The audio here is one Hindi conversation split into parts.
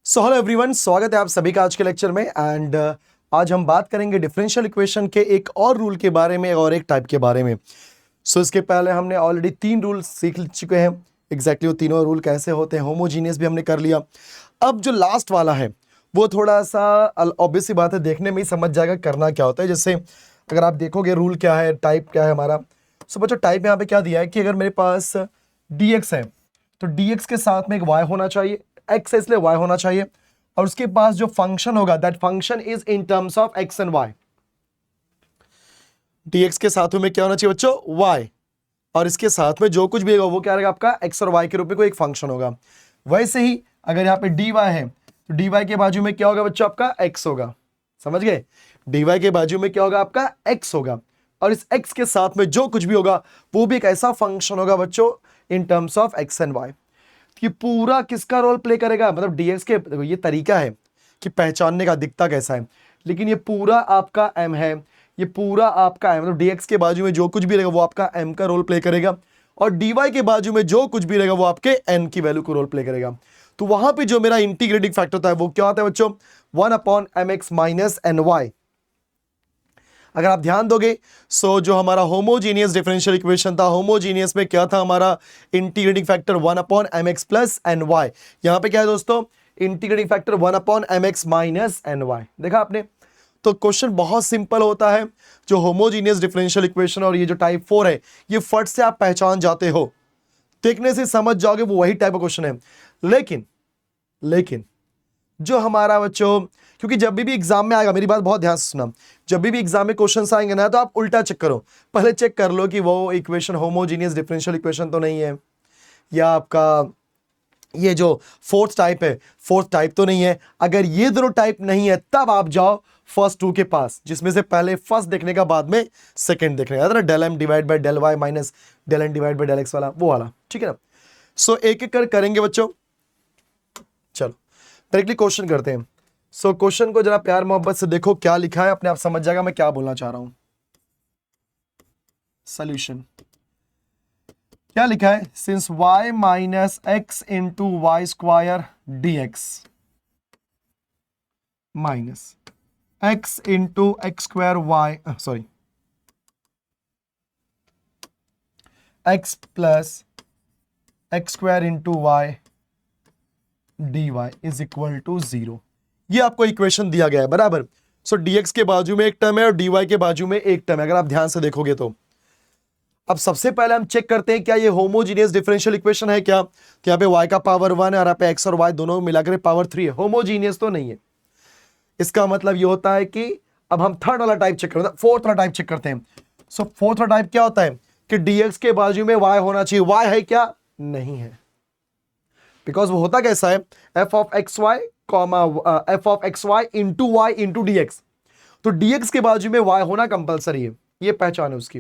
सो हेलो एवरीवन, स्वागत है आप सभी का आज के लेक्चर में। एंड आज हम बात करेंगे डिफरेंशियल इक्वेशन के एक और रूल के बारे में और एक टाइप के बारे में। इसके पहले हमने ऑलरेडी 3 रूल सीख चुके हैं। एग्जैक्टली वो तीनों रूल कैसे होते हैं, होमोजीनियस भी हमने कर लिया। अब जो लास्ट वाला है वो थोड़ा सा ऑब्वियस सी बात है, देखने में ही समझ जाएगा करना क्या होता है। जैसे अगर आप देखोगे रूल क्या है, टाइप क्या है हमारा। सो बच्चों टाइप यहाँ पे क्या दिया है कि अगर मेरे पास dx है तो dx के साथ में एक y होना चाहिए, x है इसलिए y होना चाहिए, और उसके पास जो फंक्शन होगा that function is in terms of x and y। dx के साथ में क्या होना चाहिए बच्चों, y, और इसके साथ में जो कुछ भी होगा वो क्या रहेगा आपका x और y के रूप में कोई एक फंक्शन होगा। वैसे ही अगर यहाँ पे dy है तो dy के बाजू में क्या होगा बच्चों, आपका x होगा। समझ गए, dy के बाजू में क्या होगा आपका x होगा, और इस x के साथ में जो कुछ भी होगा वो भी एक ऐसा फंक्शन होगा बच्चों in terms of x and y। ये पूरा किसका रोल प्ले करेगा, मतलब dx के, देखो ये तरीका है कि पहचानने का दिखता कैसा है, लेकिन ये पूरा आपका m है, ये पूरा आपका है, मतलब dx के बाजू में जो कुछ भी रहेगा वो आपका m का रोल प्ले करेगा, और dy के बाजू में जो कुछ भी रहेगा वो आपके n की वैल्यू को रोल प्ले करेगा। तो वहां पे जो मेरा इंटीग्रेटिंग फैक्टर होता है वो क्या होता है बच्चों, 1/mx माइनस ny। अगर आप ध्यान दोगे सो जो हमारा होमोजीनियस डिफरेंशियल इक्वेशन था, होमोजीनियस में क्या था हमारा integrating factor 1/mx plus ny। यहां पे क्या है दोस्तों, integrating factor 1/mx minus ny। देखा आपने, तो क्वेश्चन बहुत सिंपल होता है। जो होमोजीनियस डिफरेंशियल इक्वेशन और ये जो टाइप 4 है ये फट से आप पहचान जाते हो, देखने से समझ जाओगे वो वही टाइप का क्वेश्चन है। लेकिन जो हमारा बच्चों, क्योंकि जब भी एग्जाम में आएगा, मेरी बात बहुत ध्यान से सुना, जब भी एग्जाम में क्वेश्चंस आएंगे ना तो आप उल्टा चेक करो। पहले चेक कर लो कि वो इक्वेशन होमोजीनियस डिफरेंशियल इक्वेशन तो नहीं है, या आपका ये जो फोर्थ टाइप है फोर्थ टाइप तो नहीं है। अगर ये दोनों टाइप नहीं है तब आप जाओ फर्स्ट 2 के पास, जिसमें से पहले फर्स्ट देखने का बाद में सेकंड देखने का, del m divide by del y minus del n divide by del x वाला, वो वाला, ठीक है ना। सो एक एक कर करेंगे बच्चों। चलो डायरेक्टली क्वेश्चन करते हैं। सो क्वेश्चन को जरा प्यार मोहब्बत से देखो, क्या लिखा है अपने आप समझ जाएगा मैं क्या बोलना चाह रहा हूं। सॉल्यूशन क्या लिखा है, since y minus x into y square d x minus x into x square y, sorry x plus x square into y d y is equal to 0। ये आपको इक्वेशन दिया गया है बराबर। सो dx के बाजू में एक टर्म है और dy के बाजू में एक टर्म है, अगर आप ध्यान से देखोगे तो। अब सबसे पहले हम चेक करते हैं क्या ये होमोजीनियस डिफरेंशियल इक्वेशन है क्या। तो यहाँ पे y का पावर 1 है और यहाँ पे x और y दोनों मिलाकर पावर 3 है, होमोजीनियस तो नहीं है। इसका मतलब ये होता है कि अब हम थर्ड वाला टाइप चेक करते हैं, फोर्थ वाला टाइप चेक करते हैं। सो फोर्थ वाला टाइप क्या होता है कि dx के बाजू में y होना चाहिए, y है क्या, नहीं है, बिकॉज वो होता कैसा है, f of x y comma f of x y into y into d x. तो dx के बाजू में y होना कंपलसरी है, ये पहचान है उसकी।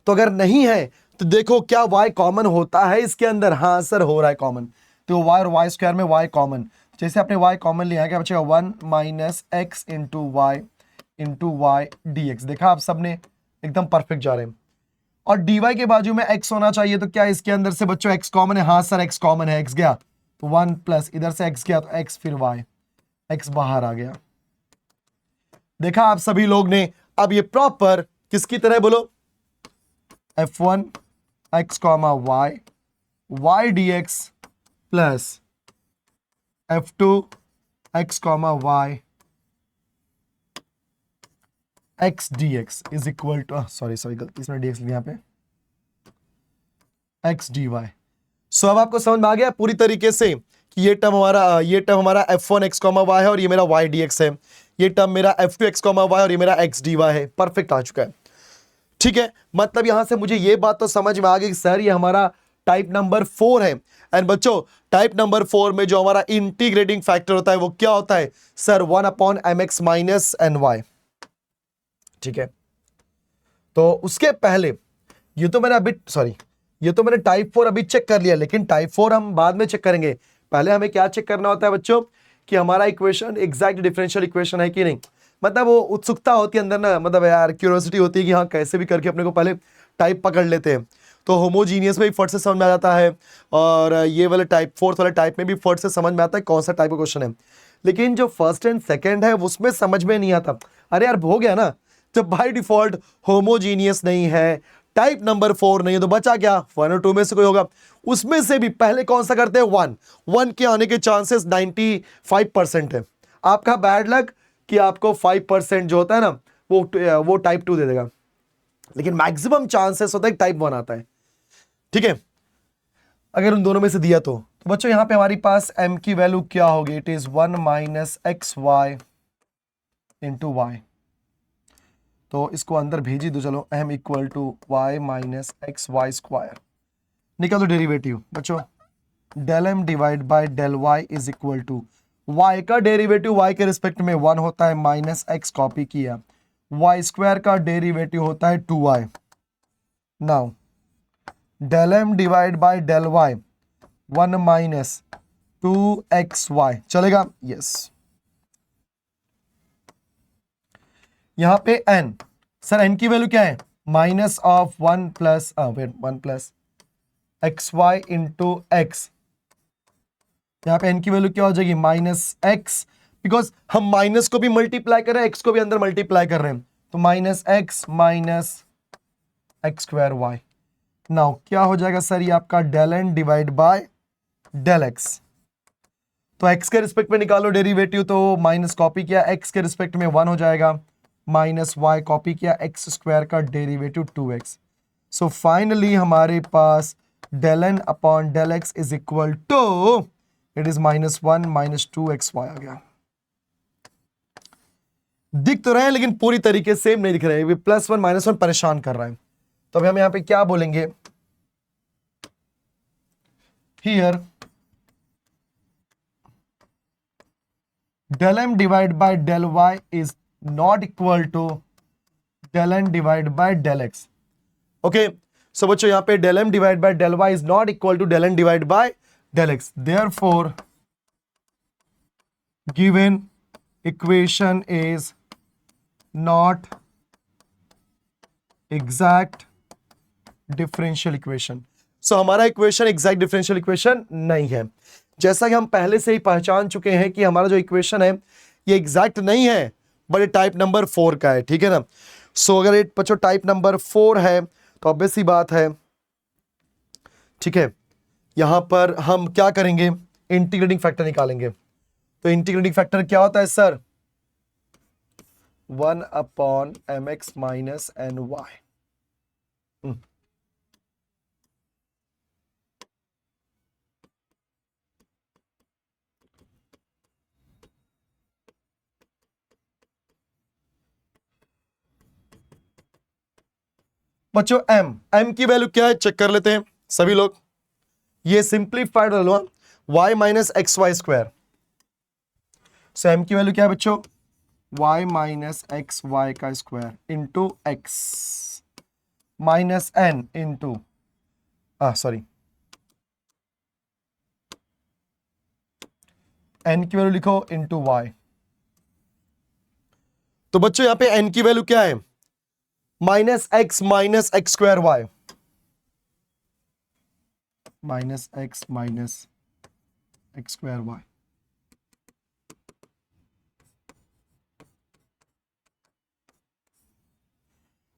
तो अगर नहीं है तो देखो क्या y कॉमन होता है इसके अंदर, हाँ सर हो रहा है कॉमन, तो y और y स्क्वायर में y कॉमन, जैसे आपने y कॉमन लिया क्या बचेगा 1 minus x into y d x. देखा आप सबने एकदम परफेक्ट जा रहे हैं। और dy के बाजू में x होना चाहिए, तो क्या इसके अंदर से बच्चों x कॉमन है, हाँ सर x कॉमन है, x गया तो 1 प्लस इधर से x गया तो x फिर y, x बाहर आ गया। देखा आप सभी लोग ने। अब ये प्रॉपर किसकी तरह बोलो, f1 x comma y dx plus f2 x comma y x dx is equal to, sorry गलती से dx लिया यहाँ पे, x dy। सो अब आपको समझ में आ गया पूरी तरीके से कि ये टर्म हमारा f1 x कॉमा y है और ये मेरा y dx है, ये टर्म मेरा f2 x कॉमा y और ये मेरा x dy है। परफेक्ट आ चुका है, ठीक है। मतलब यहां से मुझे ये बात तो समझ में आ गई कि सर ये हमारा टाइप नंबर 4 है। एंड बच्चों टाइप नंबर 4 में जो हमारा इंटीग्रेटिंग फैक्टर होता है वो क्या होता है सर, 1/mx माइनस ny, ठीक है। तो उसके पहले ये तो मैंने टाइप 4 अभी चेक कर लिया, लेकिन टाइप 4 हम बाद में चेक करेंगे। पहले हमें क्या चेक करना होता है बच्चों कि हमारा इक्वेशन एग्जैक्ट डिफरेंशियल इक्वेशन है कि नहीं। मतलब वो उत्सुकता होती है अंदर ना, मतलब यार क्यूरियोसिटी होती है कि हाँ कैसे भी करके अपने को पहले टाइप पकड़ लेते हैं। तो होमोजीनियस में भी फट से समझ में आ जाता है, और ये वाले टाइप, फोर्थ वाले टाइप में भी फट से समझ में आता है कौन सा टाइप का क्वेश्चन है। लेकिन जो फर्स्ट एंड सेकंड है उसमें समझ में नहीं आता। अरे यार हो गया ना, जब बाय डिफॉल्ट होमोजीनियस नहीं है, टाइप नंबर 4 नहीं है, तो बचा क्या, 1 और 2 में से कोई होगा। उसमें से भी पहले कौन सा करते हैं, 1। 1 के आने के चांसेस 95% है। आपका बैड लक कि आपको 5% जो होता है ना वो टाइप 2 दे देगा, लेकिन मैक्सिमम चांसेस होता है टाइप 1 आता है। ठीक है, अगर उन दोनों में से दिया तो बच्चों यहां पे हमारे पास m की वैल्यू क्या होगी, it is 1 minus x y into y. तो इसको अंदर भेजी दो, चलो m equal to y minus x y square. निकाल दो डेरिवेटिव बच्चों, del m divide by del y is equal to y का डेरिवेटिव y के रिस्पेक्ट में 1 होता है, माइनस x कॉपी किया, y स्क्वायर का डेरिवेटिव होता है 2y। Now del m divide by del y 1 minus 2xy चलेगा, यस। यहां पे n, सर n की वैल्यू क्या है, minus of 1 plus one plus x y into x. यहां पे n की वैल्यू क्या हो जाएगी, माइनस x, बिकॉज हम माइनस को भी मल्टीप्लाई कर रहे हैं, x को भी अंदर मल्टीप्लाई कर रहे हैं, तो minus x minus x square y. Now क्या हो जाएगा सर, ये आपका del n divide by del x। तो x के रिस्पेक्ट में निकालो डेरिवेटिव, तो माइनस कॉपी किया, x के रिस्पेक्ट में 1 हो जाएगा, माइनस y कॉपी किया, एक्स स्क्वायर का डेरिवेटिव 2x। सो फाइनली हमारे पास del n upon del x is equal to, it is -1 minus 2xy आ गया। दिख तो रहे हैं लेकिन पूरी तरीके सेम नहीं दिख रहे हैं, +1 -1 परेशान कर रहा है। तो अभी हम यहां पे क्या बोलेंगे, here del m divide by del y is not equal to del n divide by del x। Okay, so बच्चों यहां पे del m divide by del y is not equal to del n divide by del x, therefore given equation is not exact differential equation. So हमारा इक्वेशन एग्जैक्ट डिफरेंशियल इक्वेशन नहीं है। जैसा कि हम पहले से ही पहचान चुके हैं कि हमारा जो इक्वेशन है ये एग्जैक्ट नहीं है, बट ये टाइप नंबर 4 का है, ठीक है ना। सो अगर ये बच्चों टाइप नंबर 4 है तो ऑब्वियस सी बात है, ठीक है, यहां पर हम क्या करेंगे, इंटीग्रेटिंग फैक्टर निकालेंगे। तो इंटीग्रेटिंग फैक्टर क्या होता है sir, 1 upon mx minus N Y. बच्चों m की वैल्यू क्या है चेक कर लेते हैं सभी लोग। ये सिंप्लीफाइड लो, y minus x y square. So m की वैल्यू क्या है बच्चों, y माइनस एक्स वाई का square into x minus n into sorry n की वैल्यू लिखो इंटू y। तो बच्चों यहां पे n की वैल्यू क्या है, minus x square y, minus x square y.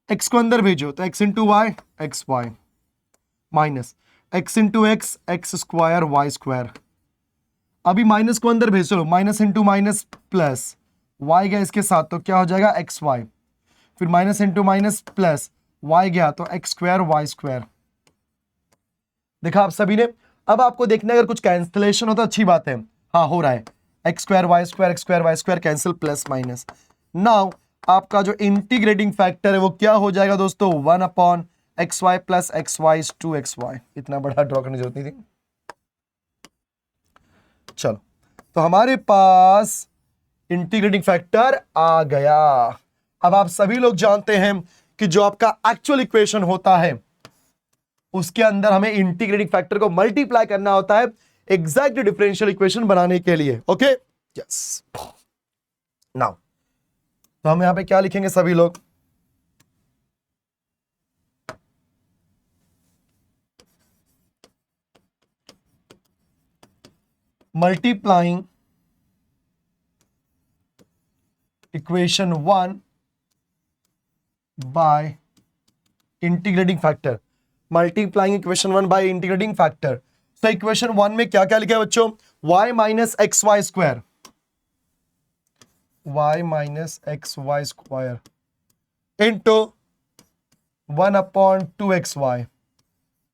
X को अंदर भेजो तो x into y x y, minus x into x square y square. अभी माइनस को अंदर भेज चलो, minus into minus plus y गया इसके साथ तो क्या हो जाएगा एक्स वाई, फिर minus into minus plus y गया तो एक्स स्क्वायर वाई स्क्वायर। देखा आप सभी ने। अब आपको देखना अगर कुछ कैंसिलेशन होता अच्छी बात है, हाँ हो रहा है, x square y square cancel plus minus. Now आपका जो इंटीग्रेटिंग फैक्टर है वो क्या हो जाएगा दोस्तों, 1 upon x y plus x y 2xy। इतना बड़ा ड्रॉ करने की जरूरत नहीं थी। चलो तो हमारे पास इंटीग्रेटिंग फैक्टर आ गया। अब आप सभी लोग जानते हैं कि जो आपका एक्चुअल इक्वेशन होता है उसके अंदर हमें इंटीग्रेटिंग फैक्टर को मल्टीप्लाई करना होता है एग्जैक्ट डिफरेंशियल इक्वेशन बनाने के लिए। Okay, yes. नाउ तो हम यहां पे क्या लिखेंगे सभी लोग, multiplying equation 1 by integrating factor, multiplying equation 1 by integrating factor. तो इक्वेशन 1 में क्या क्या लिखा है बच्चों, y minus x y square, y minus x y square into 1/2xy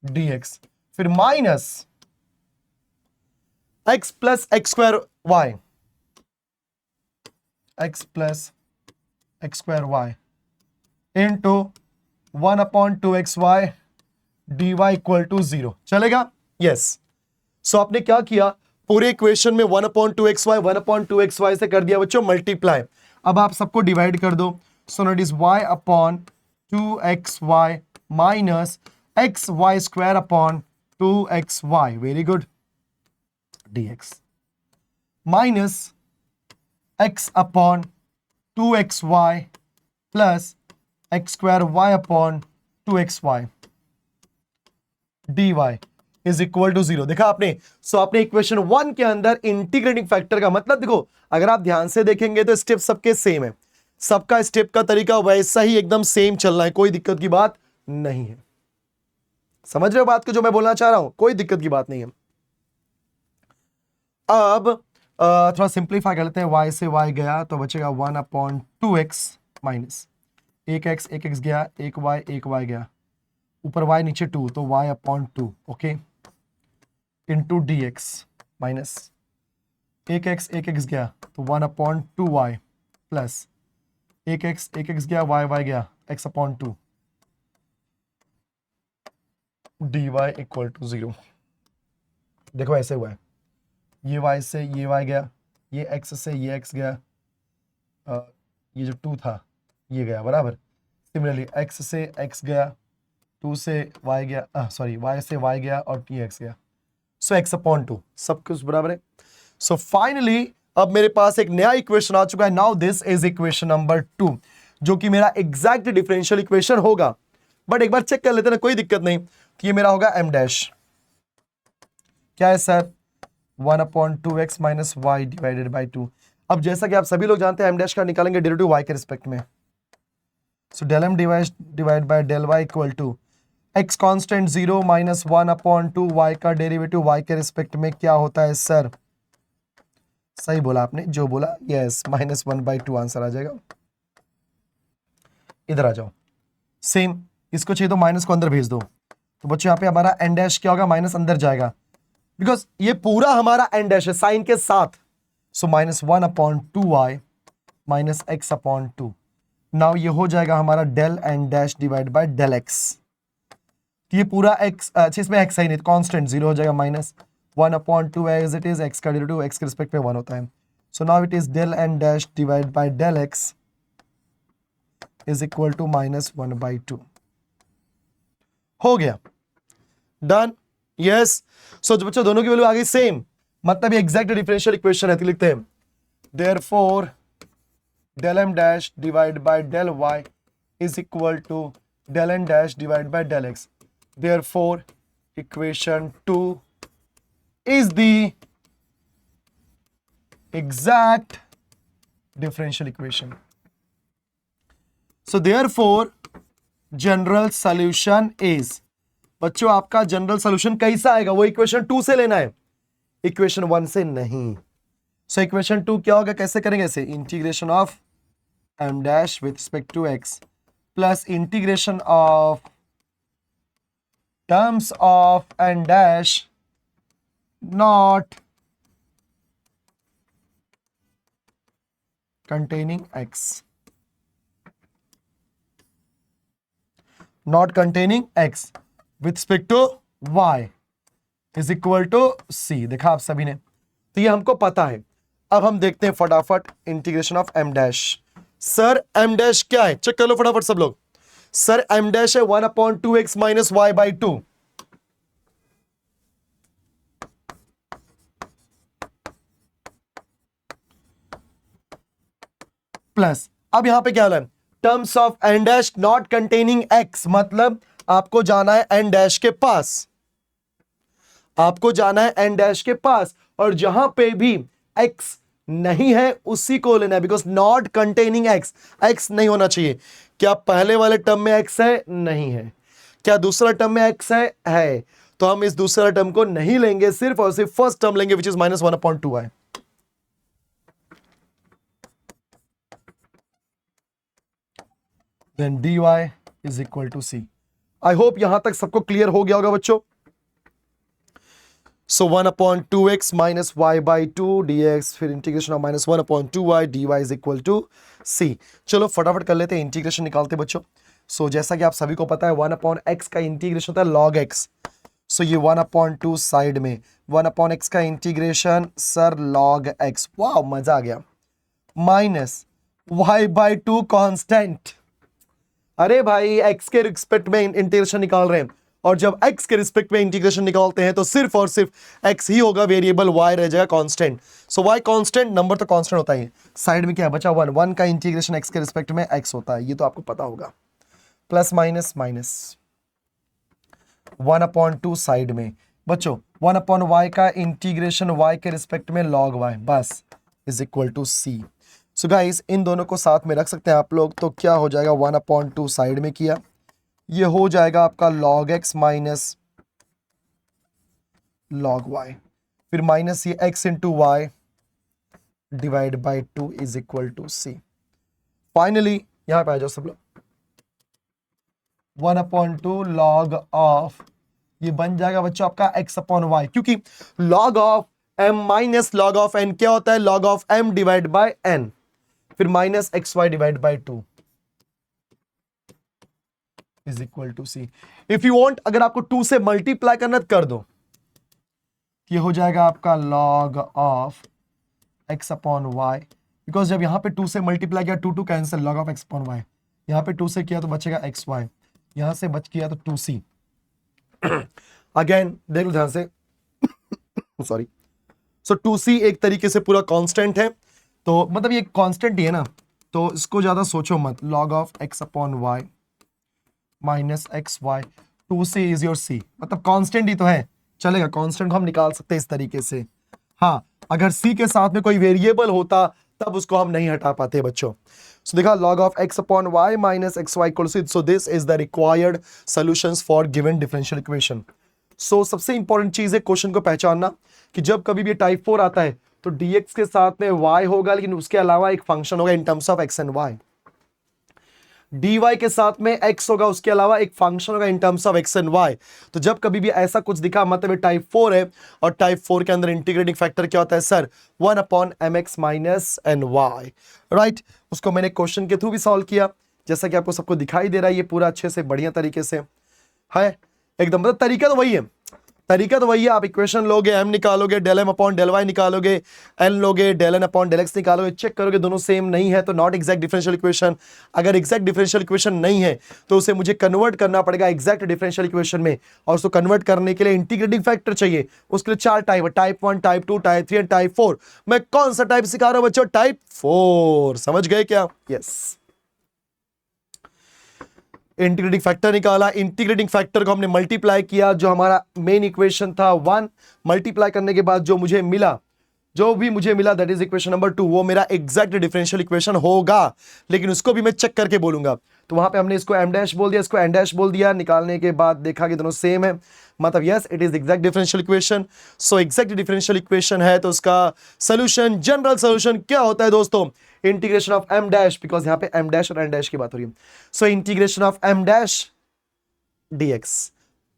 dx, फिर minus x plus x square y, x plus x square y into 1/2xy dy equal to 0। चलेगा? यस। सो आपने क्या किया, पूरे इक्वेशन में 1/2xy से कर दिया बच्चों मल्टीप्लाई। अब आप सबको डिवाइड कर दो। So it is y/2xy minus x y square upon 2xy, very good, dx minus x upon 2xy plus x square y upon 2xy dy is equal to 0। देखा आपने? सो आपने इक्वेशन 1 के अंदर इंटीग्रेटिंग फैक्टर का मतलब देखो, अगर आप ध्यान से देखेंगे तो स्टेप सबके सेम है, सबका स्टेप का तरीका वैसा ही एकदम सेम चलना है, कोई दिक्कत की बात नहीं है। समझ रहे हो बात को जो मैं बोलना चाह रहा हूं? कोई दिक्कत की बात नहीं है। अब थोड़ा सिंप्लीफाई कर लेते हैं, y से y गया तो बचेगा 1/2x माइनस एक x गया, एक y गया, ऊपर y नीचे 2 तो y/2, okay, into dx minus एक x गया तो 1/2y प्लस एक x गया, y गया, x/2 dy इक्वल टू 0। देखो ऐसे हुआ है, ये y से ये y गया, ये x से ये x गया, ये जो 2 था ये गया, बराबर। सिमिलरली x से x गया, 2 से y गया, y से y गया और ये x गया, सो x/2 सब कुछ बराबर है। सो फाइनली अब मेरे पास एक नया इक्वेशन आ चुका है। Now this is equation number 2, जो कि मेरा एग्जैक्ट डिफरेंशियल इक्वेशन होगा। बट एक बार चेक कर लेते हैं ना, कोई दिक्कत नहीं। तो ये मेरा होगा m डैश, क्या है sir, 1/2x minus y divided by 2। अब जैसा कि आप सभी लोग जानते हैं m डैश का निकालेंगे डेरिवेटिव y के रिस्पेक्ट में। So del m divide by del y equal to x constant 0 minus 1/2y का डेरिवेटिव y के रिस्पेक्ट में क्या होता है सर? सही बोला आपने, जो बोला, यस, -1/2 आंसर आ जाएगा। इधर आ जाओ, सेम, इसको चाहिए तो माइनस को अंदर भेज दो। तो बच्चों यहाँ पे हमारा n डैश क्या होगा, माइनस अंदर जाएगा, बिकॉज ये पूरा हमारा n डैश है साइन के साथ। सो -1/2y माइनस x/2। नाउ ये हो जाएगा हमारा del n dash divide by del x। ये पूरा x, अच्छा इसमें x है नहीं, कांस्टेंट 0 हो जाएगा, minus 1/2 as it is, x का डेरिवेटिव x के रिस्पेक्ट में 1 होता है। So now it is del n dash divide by del x is equal to -1/2। हो गया, डन, यस। सो बच्चों दोनों की वैल्यू आ गई सेम, मतलब ये एग्जैक्ट डिफरेंशियल इक्वेशन है। तो लिखते हैं therefore del m dash divide by del y is equal to del n dash divide by del x। Therefore equation 2 is the exact differential equation. So therefore general solution is, बच्चों आपका जनरल सॉल्यूशन कैसा आएगा, वो इक्वेशन 2 से लेना है, इक्वेशन 1 से नहीं। सो इक्वेशन 2 क्या होगा, कैसे करेंगे, ऐसे integration of m dash with respect to x plus integration of terms of n dash not containing x, not containing x with respect to y is equal to c। देखा आप सभी ने, तो ये हमको पता है। अब हम देखते हैं फटाफट integration of m dash. Sir m dash क्या है, चेक कर लो फटाफट सब लोग। सर m डैश है 1/2x minus y by 2। Plus अब यहां पे क्या है, terms of n dash not containing x, मतलब आपको जाना है n डैश के पास। आपको जाना है एन डैश के पास, और जहां पे भी x नहीं है उसी को लेना है, because not containing x, x नहीं होना चाहिए। क्या पहले वाले टर्म में x है? नहीं है। क्या दूसरा टर्म में x है। तो हम इस दूसरा टर्म को नहीं लेंगे, सिर्फ और सिर्फ फर्स्ट टर्म लेंगे, which is -1/2y। Then dy is equal to c। I hope यहां तक सबको क्लियर हो गया होगा बच्चों। So 1/2x minus y by two dx, फिर integration of -1/2y dy is equal to c। चलो फटाफट कर लेते हैं, इंटीग्रेशन निकालते बच्चों। सो जैसा कि आप सभी को पता है 1/x का इंटीग्रेशन होता है log x। सो ये 1/2 साइड में 1/x का इंटीग्रेशन सर log x, वाह मजा आ गया, माइनस y/2 कांस्टेंट। अरे भाई x के रिस्पेक्ट में इंटीग्रेशन निकाल रहे हैं, और जब x के रिस्पेक्ट में इंटीग्रेशन निकालते हैं तो सिर्फ और सिर्फ x ही होगा वेरिएबल, y रह जाएगा कांस्टेंट। सो y कांस्टेंट, नंबर तो कांस्टेंट होता है। साइड में क्या बचा 1, 1 का इंटीग्रेशन x के रिस्पेक्ट में x होता है, ये तो आपको पता होगा। प्लस माइनस माइनस 1/2 साइड में बच्चों 1/y का इंटीग्रेशन y के रिस्पेक्ट में log y, बस is equal to c। So guys इन दोनों को साथ में रख सकते हैं आप लोग, तो क्या हो जाएगा 1/2 साइड में किया, ये हो जाएगा आपका log x minus log y, फिर माइनस ये x into y divide by 2 is equal to c। Finally यहां पे आ जाओ सब लोग, 1/2 log ऑफ, ये बन जाएगा बच्चों आपका x/y, क्योंकि log of m minus log of n क्या होता है, log of m divide by n, फिर minus xy divide by 2 is equal to c। If you want, अगर आपको 2 से मल्टीप्लाई करना तो कर दो, ये हो जाएगा आपका log ऑफ x/y, बिकॉज जब यहां पे 2 से मल्टीप्लाई किया 2 कैंसिल, log ऑफ x/y, यहां पे 2 से किया तो बचेगा xy, यहां से बच किया तो 2c। अगेन देख लो ध्यान से, सॉरी। सो 2c एक तरीके से पूरा कांस्टेंट है, तो मतलब ये कांस्टेंट ही है ना, तो इसको ज्यादा सोचो मत। log of x/y minus xy, 2c is your c, मतलब कांस्टेंट ही तो है, चलेगा, कांस्टेंट को हम निकाल सकते हैं इस तरीके से। हाँ, अगर c के साथ में कोई वेरिएबल होता तब उसको हम नहीं हटा पाते बच्चों। सो देखा, log of x/y minus xy equal to, so this is the required solutions for given differential equation. So सबसे इंपॉर्टेंट चीज है क्वेश्चन को पहचानना कि जब कभी भी टाइप 4 आता है तो dx के साथ में y होगा, लेकिन उसके अलावा एक फंक्शन होगा in terms of x and y। dy के साथ में x होगा, उसके अलावा एक फंक्शन होगा in terms of x and y। तो जब कभी भी ऐसा कुछ दिखा मतलब टाइप 4 है, और टाइप 4 के अंदर इंटीग्रेटिंग फैक्टर क्या होता है sir, 1/mx minus N y, right. उसको मैंने क्वेश्चन के थ्रू भी सॉल्व किया, जैसा कि आपको सबको दिखाई दे रहा है, ये पूरा अच्छे से बढ़िया तरीके से है एकदम, मतलब तरीका तो वही है, तरीका तो वही है। आप इक्वेशन लोगे, m निकालोगे, del m upon del y निकालोगे, n लोगे, del n upon del x निकालोगे, चेक करोगे दोनों सेम नहीं है तो नॉट एग्जैक्ट डिफरेंशियल इक्वेशन। अगर एग्जैक्ट डिफरेंशियल इक्वेशन नहीं है तो उसे मुझे कन्वर्ट करना पड़ेगा एग्जैक्ट डिफरेंशियल इक्वेशन में, और उसको कन्वर्ट करने के लिए इंटीग्रेटिंग फैक्टर चाहिए। उसके लिए 4 टाइप है, type 1, type 2, type 3 and type 4। मैं कौन सा टाइप सिखा रहा हूं बच्चों, टाइप 4, समझ गए क्या? यस। इंटीग्रेटिंग फैक्टर निकाला, इंटीग्रेटिंग फैक्टर को हमने मल्टीप्लाई किया, जो हमारा मेन इक्वेशन था 1, मल्टीप्लाई करने के बाद जो मुझे मिला, जो भी मुझे मिला दैट इज इक्वेशन नंबर 2, वो मेरा एग्जैक्ट डिफरेंशियल इक्वेशन होगा, लेकिन उसको भी मैं चेक करके बोलूंगा। तो वहां पे हमने इसको m डैश बोल दिया, इसको n डैश बोल दिया, निकालने के बाद देखा कि दोनों सेम है, मतलब yes it is exact differential equation. So exact differential equation है तो उसका सोल्यूशन, जनरल सोल्यूशन क्या होता है दोस्तों, integration of m dash, because यहां पे m डैश और n डैश की बात हो रही है। So integration of m dash dx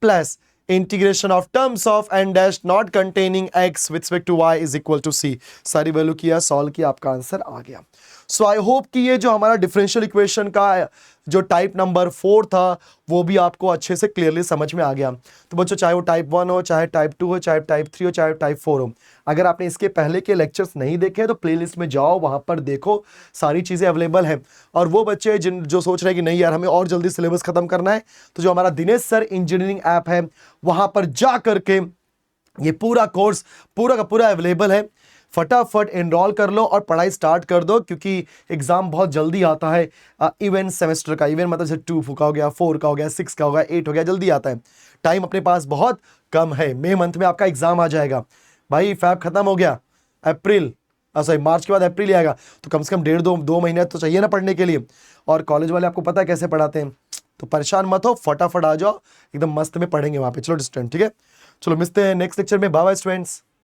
plus integration of terms of n dash not containing x with respect to y is equal to c। सारी वैल्यू किया, सॉल्व किया, आपका आंसर आ गया। सो आई होप कि ये जो हमारा डिफरेंशियल इक्वेशन का जो टाइप नंबर 4 था वो भी आपको अच्छे से क्लियरली समझ में आ गया। तो बच्चों चाहे वो टाइप 1 हो, चाहे टाइप 2 हो, चाहे टाइप 3 हो, चाहे टाइप 4 हो, अगर आपने इसके पहले के लेक्चर्स नहीं देखे तो प्लेलिस्ट में जाओ, वहां पर देखो, सारी चीजें अवेलेबल हैं। और वो बच्चे जो सोच रहे हैं कि नहीं यार हमें और जल्दी सिलेबस खत्म करना है, तो जो हमारा दिनेश सर इंजीनियरिंग ऐप है वहां पर जा करके ये पूरा कोर्स पूरा का पूरा अवेलेबल है। फटाफट एनरोल कर लो और पढ़ाई स्टार्ट कर दो, क्योंकि एग्जाम बहुत जल्दी आता है। इवन सेमेस्टर का, इवन मतलब जैसे 2 का हो गया, 4 का हो गया, 6 का हो गया, 8 हो गया, जल्दी आता है। टाइम अपने पास बहुत कम है। मई मंथ में आपका एग्जाम आ जाएगा भाई, फैब खत्म हो गया, अप्रैल सॉरी मार्च के बाद अप्रैल ही आएगा, तो कम से कम 1.5-2 महीने तो चाहिए ना पढ़ने के लिए। और कॉलेज वाले आपको पता है कैसे पढ़ाते हैं, तो परेशान मत हो, फटाफट आ जाओ, एकदम मस्त में पढ़ेंगे वहाँ पे। चलो डिस्टेंट, ठीक है, चलो मिलते हैं नेक्स्ट लेक्चर में। Bye bye students.